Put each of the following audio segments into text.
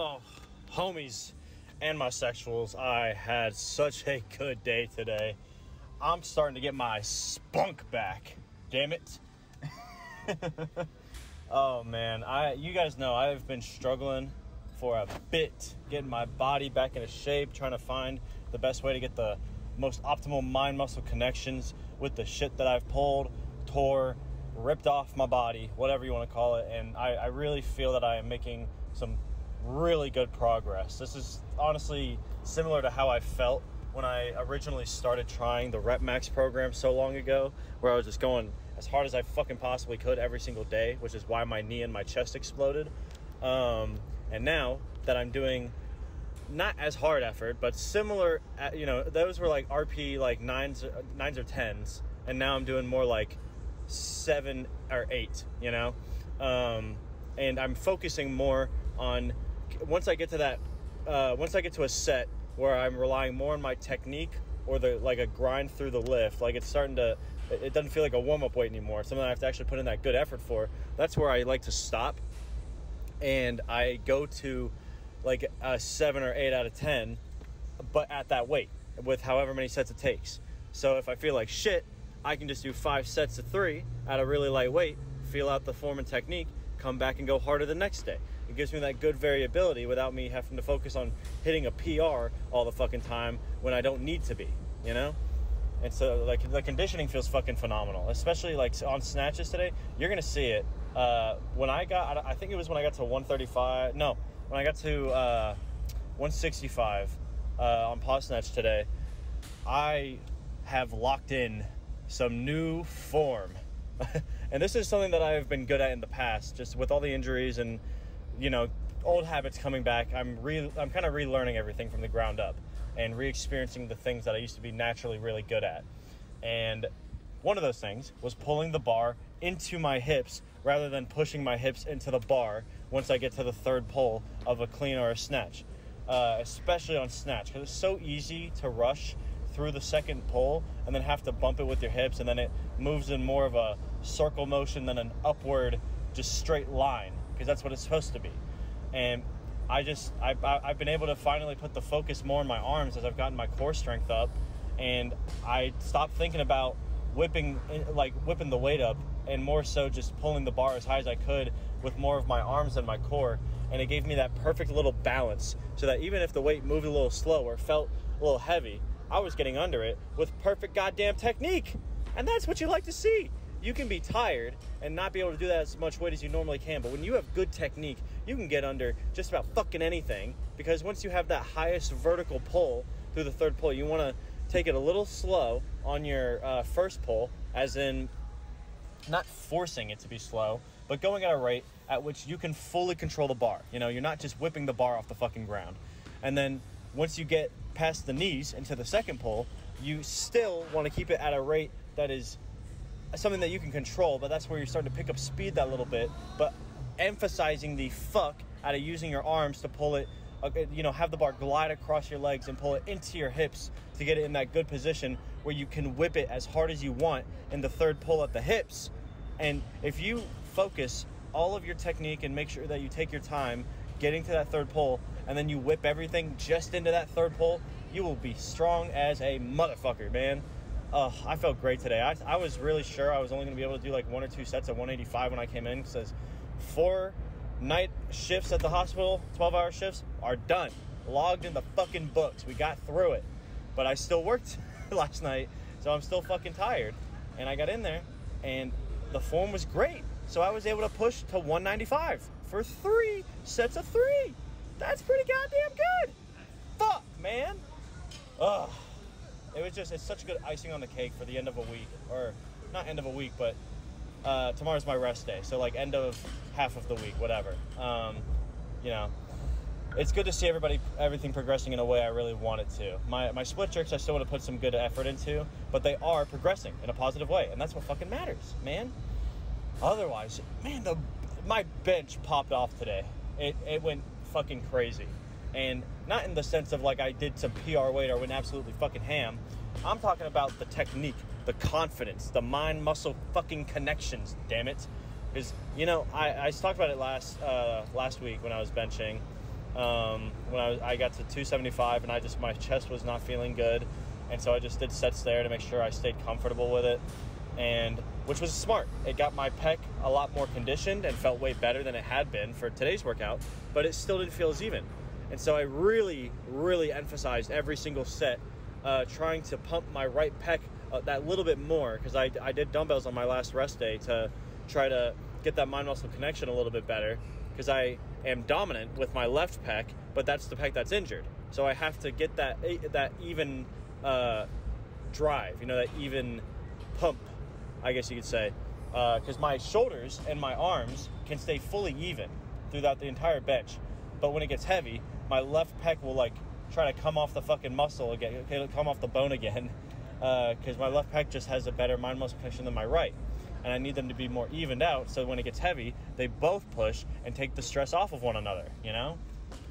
Oh, homies and my sexuals, I had such a good day today. I'm starting to get my spunk back. Damn it. Oh, man. You guys know I've been struggling for a bit, getting my body back into shape, trying to find the best way to get the most optimal mind-muscle connections with the shit that I've pulled, tore, ripped off my body, whatever you want to call it. And I really feel that I am making some really good progress. This is honestly similar to how I felt when I originally started trying the Rep Max program so long ago, where I was just going as hard as I fucking possibly could every single day, which is why my knee and my chest exploded. And now that I'm doing not as hard effort, but similar, those were like RP like nines or 10s, and now I'm doing more like 7 or 8, and I'm focusing more on once I get to a set where I'm relying more on my technique or a grind through the lift, like it doesn't feel like a warm-up weight anymore. It's something I have to actually put in that good effort for. That's where I like to stop, and I go to like a 7 or 8 out of 10, but at that weight with however many sets it takes. So if I feel like shit, I can just do 5 sets of 3 at a really light weight, feel out the form and technique, come back and go harder the next day. It gives me that good variability without me having to focus on hitting a PR all the fucking time when I don't need to be, And so like the conditioning feels fucking phenomenal, especially like on snatches today. You're going to see it. I think it was when I got to 135. No, when I got to 165 on pause snatch today, I have locked in some new form. And this is something that I've been good at in the past, just with all the injuries and, old habits coming back. I'm kind of relearning everything from the ground up and re-experiencing the things that I used to be naturally really good at. And one of those things was pulling the bar into my hips rather than pushing my hips into the bar once I get to the third pull of a clean or a snatch, especially on snatch, because it's so easy to rush through the second pull and then have to bump it with your hips, and then it moves in more of a circle motion than an upward just straight line, because that's what it's supposed to be. And I've been able to finally put the focus more on my arms as I've gotten my core strength up, and I stopped thinking about whipping the weight up, and more so just pulling the bar as high as I could with more of my arms than my core. And it gave me that perfect little balance, so that even if the weight moved a little slow or felt a little heavy, I was getting under it with perfect goddamn technique. And that's what you like to see. You can be tired and not be able to do that as much weight as you normally can, but when you have good technique, you can get under just about fucking anything, because once you have that highest vertical pull through the third pull, you want to take it a little slow on your first pull, as in not forcing it to be slow, but going at a rate at which you can fully control the bar. You're not just whipping the bar off the fucking ground. And then once you get past the knees into the second pull, you still want to keep it at a rate that is something that you can control, but that's where you're starting to pick up speed that little bit, but emphasizing the fuck out of using your arms to pull it, have the bar glide across your legs and pull it into your hips to get it in that good position where you can whip it as hard as you want in the third pull at the hips. And if you focus all of your technique and make sure that you take your time getting to that third pull, and then you whip everything just into that third pull, you will be strong as a motherfucker, man. I felt great today. I was really sure I was only going to be able to do like 1 or 2 sets at 185 when I came in. It says 4 night shifts at the hospital, 12-hour shifts, are done. Logged in the fucking books. We got through it. But I still worked last night, so I'm still fucking tired. And I got in there, and the form was great. So I was able to push to 195 for 3 sets of 3. That's pretty goddamn good. Fuck, man. Ugh. It's such a good icing on the cake for the end of a week. Or, not end of a week, but tomorrow's my rest day. So, like, end of half of the week, whatever. It's good to see everything progressing in a way I really want it to. My split jerks I still want to put some good effort into, but they are progressing in a positive way. And that's what fucking matters, man. Otherwise, man, my bench popped off today. It went fucking crazy. And not in the sense of like I did some PR weight or went absolutely fucking ham. I'm talking about the technique, the confidence, the mind-muscle fucking connections, damn it. Because, I talked about it last week when I was benching. when I got to 275, and my chest was not feeling good, and so I just did sets there to make sure I stayed comfortable with it, and which was smart. It got my pec a lot more conditioned and felt way better than it had been for today's workout, but it still didn't feel as even. And so I really, really emphasized every single set, trying to pump my right pec that little bit more, because I did dumbbells on my last rest day to try to get that mind-muscle connection a little bit better, because I am dominant with my left pec, but that's the pec that's injured. So I have to get that even drive, that even pump, I guess you could say, because my shoulders and my arms can stay fully even throughout the entire bench. But when it gets heavy, my left pec will try to come off the fucking muscle again, come off the bone again, because my left pec just has a better mind-muscle connection than my right. And I need them to be more evened out, so when it gets heavy, they both push and take the stress off of one another,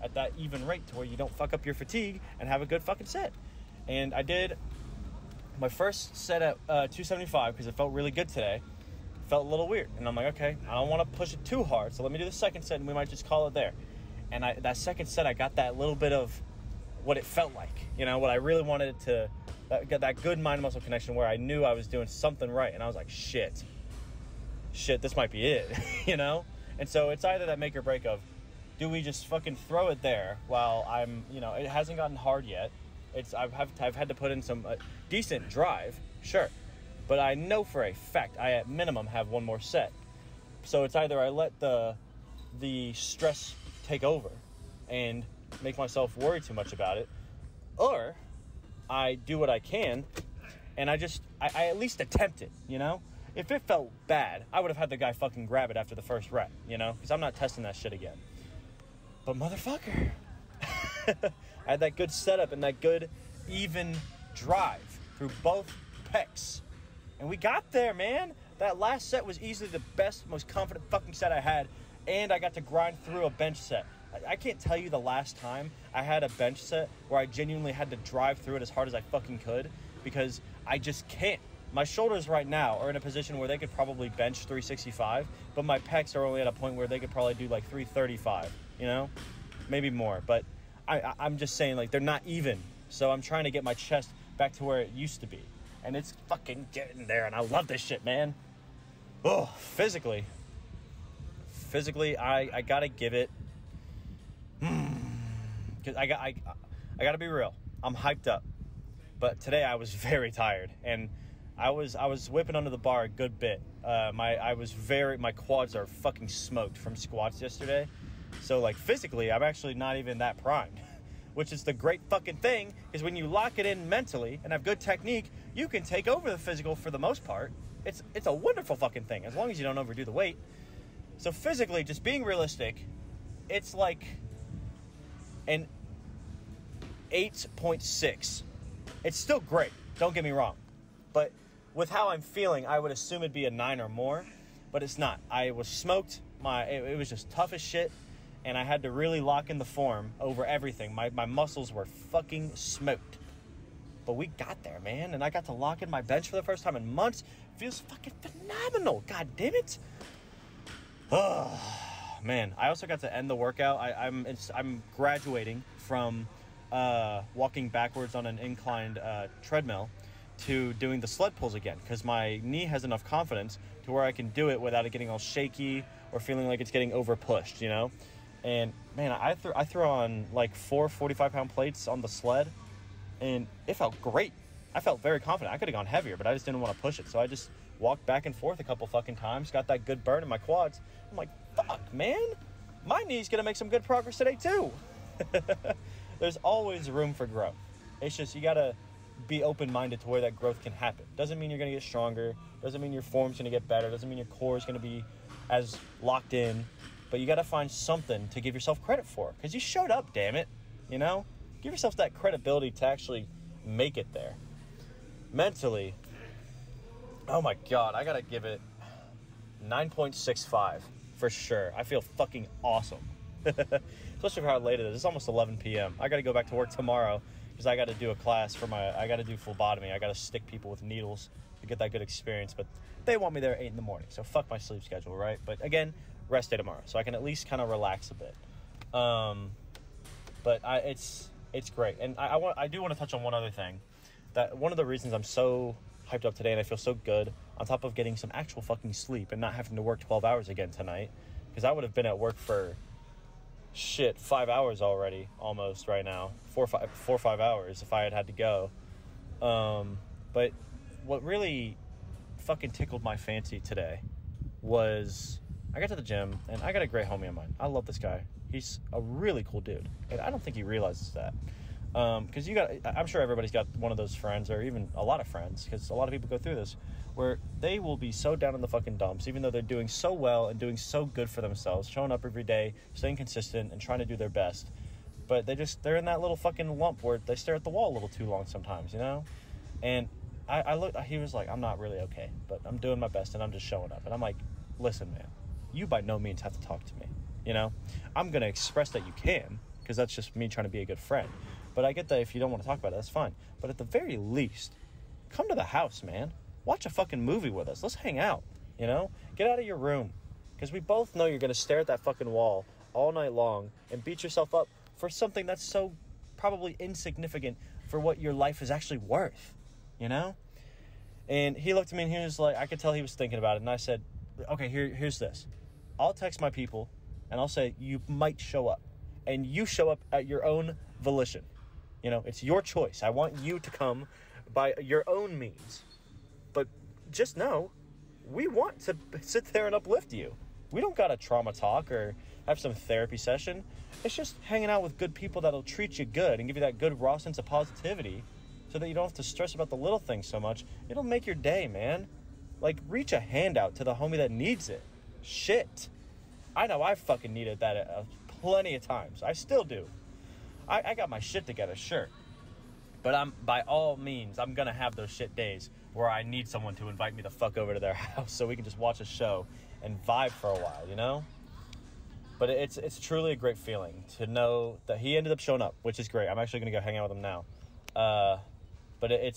at that even rate, to where you don't fuck up your fatigue and have a good fucking set. And I did my first set at 275 because it felt really good today. Felt a little weird, and I'm like, okay, I don't want to push it too hard, so let me do the second set and we might just call it there. And that second set, I got that little bit of what it felt like, what I really wanted to get, that good mind-muscle connection where I knew I was doing something right. And I was like, shit, this might be it, And so it's either that make or break of, do we just fucking throw it there while I'm, it hasn't gotten hard yet. I've had to put in some decent drive, sure. But I know for a fact I at minimum have one more set. So it's either I let the stress take over and make myself worry too much about it, or I do what I can and I at least attempt it, If it felt bad, I would have had the guy fucking grab it after the first rep, because I'm not testing that shit again. But motherfucker, I had that good setup and that good even drive through both pecs. And we got there, man. That last set was easily the best, most confident fucking set I had. And I got to grind through a bench set. I can't tell you the last time I had a bench set where I genuinely had to drive through it as hard as I fucking could, because I just can't. My shoulders right now are in a position where they could probably bench 365, but my pecs are only at a point where they could probably do 335, maybe more. But I'm just saying, they're not even. So I'm trying to get my chest back to where it used to be. And it's fucking getting there, and I love this shit, man. Oh, physically, I gotta give it, because I gotta be real. I'm hyped up, but today I was very tired, and I was whipping under the bar a good bit. My quads are fucking smoked from squats yesterday. So physically, I'm actually not even that primed, which is the great fucking thing, is when you lock it in mentally and have good technique, you can take over the physical for the most part. It's a wonderful fucking thing, as long as you don't overdo the weight. So physically, just being realistic, it's an 8.6. It's still great, don't get me wrong. But with how I'm feeling, I would assume it'd be a 9 or more, but it's not. I was smoked. It was just tough as shit, and I had to really lock in the form over everything. My muscles were fucking smoked. But we got there, man, and I got to lock in my bench for the first time in months. Feels fucking phenomenal. God damn it. Oh, man. I also got to end the workout. I'm graduating from walking backwards on an inclined treadmill to doing the sled pulls again, because my knee has enough confidence to where I can do it without it getting all shaky or feeling like it's getting over pushed, And man, I threw on 4 45-pound plates on the sled, and it felt great. I felt very confident. I could have gone heavier, but I just didn't want to push it. So I just walked back and forth a couple fucking times, got that good burn in my quads. I'm like, fuck, man, my knee's gonna make some good progress today too. There's always room for growth. It's just, you gotta be open-minded to where that growth can happen. Doesn't mean you're gonna get stronger, doesn't mean your form's gonna get better, doesn't mean your core is gonna be as locked in, but you gotta find something to give yourself credit for, because you showed up, damn it. Give yourself that credibility to actually make it there. Mentally, oh my god, I gotta give it 9.65 for sure. I feel fucking awesome. Especially for how late it is. It's almost 11 p.m. I gotta go back to work tomorrow because I gotta do a class for I gotta do phlebotomy. I gotta stick people with needles to get that good experience, but they want me there at 8 in the morning, so fuck my sleep schedule, right? But again, rest day tomorrow, so I can at least kind of relax a bit. But it's great. And I do want to touch on one other thing. That one of the reasons I'm so hyped up today and I feel so good, on top of getting some actual fucking sleep and not having to work 12 hours again tonight, because I would have been at work for 5 hours already, almost right now, 4 or 5 hours if I had to go. But what really fucking tickled my fancy today was I got to the gym, and I got a great homie of mine. I love this guy. He's a really cool dude, and I don't think he realizes that. Because I'm sure everybody's got one of those friends, or even a lot of friends, because a lot of people go through this, where they will be so down in the fucking dumps, even though they're doing so well and doing so good for themselves, showing up every day, staying consistent, and trying to do their best. But they're in that little fucking lump where they stare at the wall a little too long sometimes, you know? And I looked, he was like, I'm not really okay, but I'm doing my best, and I'm just showing up. And I'm like, listen, man, you by no means have to talk to me, you know? I'm going to express that you can, because that's just me trying to be a good friend. But I get that if you don't want to talk about it, that's fine. But at the very least, come to the house, man. Watch a fucking movie with us. Let's hang out, you know? Get out of your room. Because we both know you're going to stare at that fucking wall all night long and beat yourself up for something that's so probably insignificant for what your life is actually worth, you know? And he looked at me and he was like, I could tell he was thinking about it. And I said, okay, here's this. I'll text my people and I'll say, you might show up. And you show up at your own volition. You know, it's your choice. I want you to come by your own means. But just know, we want to sit there and uplift you. We don't got to trauma talk or have some therapy session. It's just hanging out with good people that'll treat you good and give you that good raw sense of positivity so that you don't have to stress about the little things so much. It'll make your day, man. Like, reach a hand out to the homie that needs it. Shit. I know I fucking needed that plenty of times. I still do. I got my shit together, sure. But by all means, I'm going to have those shit days where I need someone to invite me the fuck over to their house so we can just watch a show and vibe for a while, you know? But it's truly a great feeling to know that he ended up showing up, which is great. I'm actually going to go hang out with him now. But I'm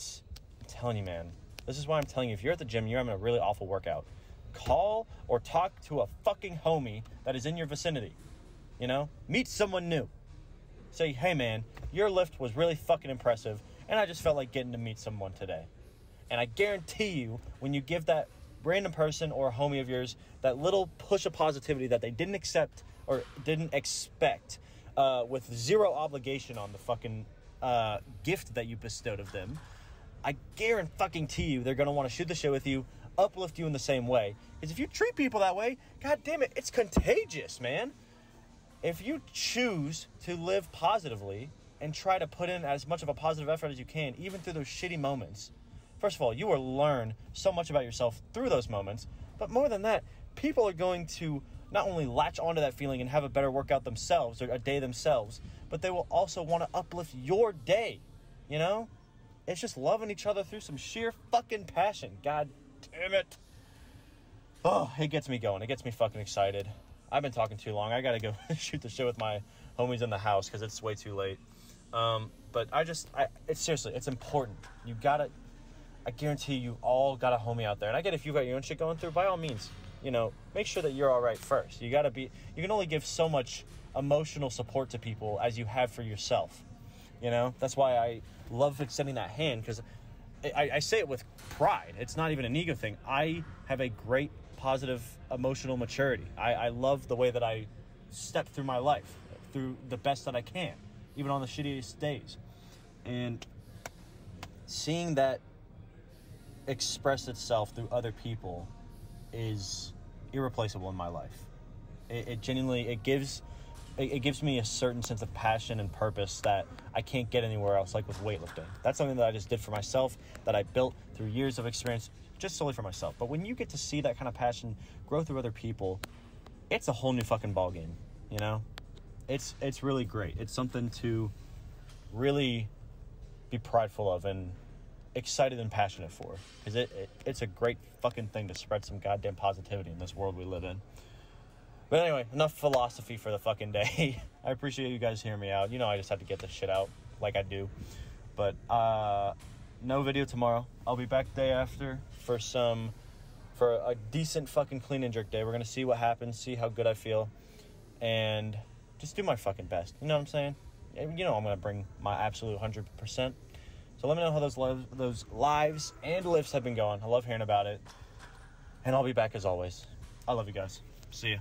telling you, man, this is why I'm telling you, if you're at the gym and you're having a really awful workout, call or talk to a fucking homie that is in your vicinity, you know? Meet someone new. Say, hey, man, your lift was really fucking impressive, and I just felt like getting to meet someone today. And I guarantee you, when you give that random person or a homie of yours that little push of positivity that they didn't accept or didn't expect, with zero obligation on the fucking gift that you bestowed of them, I guarantee you they're going to want to shoot the shit with you, uplift you in the same way. Because if you treat people that way, god damn it, it's contagious, man. If you choose to live positively and try to put in as much of a positive effort as you can, even through those shitty moments, first of all, you will learn so much about yourself through those moments. But more than that, people are going to not only latch onto that feeling and have a better workout themselves or a day themselves, but they will also want to uplift your day, you know? It's just loving each other through some sheer fucking passion. God damn it. Oh, it gets me going. It gets me fucking excited. I've been talking too long. I gotta go shoot the shit with my homies in the house because it's way too late. But it's seriously, it's important. I guarantee you all got a homie out there. And I get if you got your own shit going through, by all means, you know, make sure that you're all right first. You can only give so much emotional support to people as you have for yourself. You know, that's why I love extending that hand, because I say it with pride. It's not even an ego thing. I have a great positive emotional maturity. I love the way that I step through my life, through the best that I can, even on the shittiest days. And seeing that express itself through other people is irreplaceable in my life. It genuinely gives me a certain sense of passion and purpose that I can't get anywhere else, like with weightlifting. That's something that I just did for myself, that I built through years of experience, just solely for myself. But when you get to see that kind of passion grow through other people, it's a whole new fucking ballgame, you know? It's really great. It's something to really be prideful of and excited and passionate for, because it's a great fucking thing to spread some goddamn positivity in this world we live in. But anyway, enough philosophy for the fucking day. I appreciate you guys hearing me out. You know, I just had to get this shit out like I do. But no video tomorrow. I'll be back day after for a decent fucking clean and jerk day. We're gonna see what happens, see how good I feel, and just do my fucking best. You know what I'm saying? And you know I'm going to bring my absolute 100%. So let me know how those lives and lifts have been going. I love hearing about it. And I'll be back as always. I love you guys. See ya.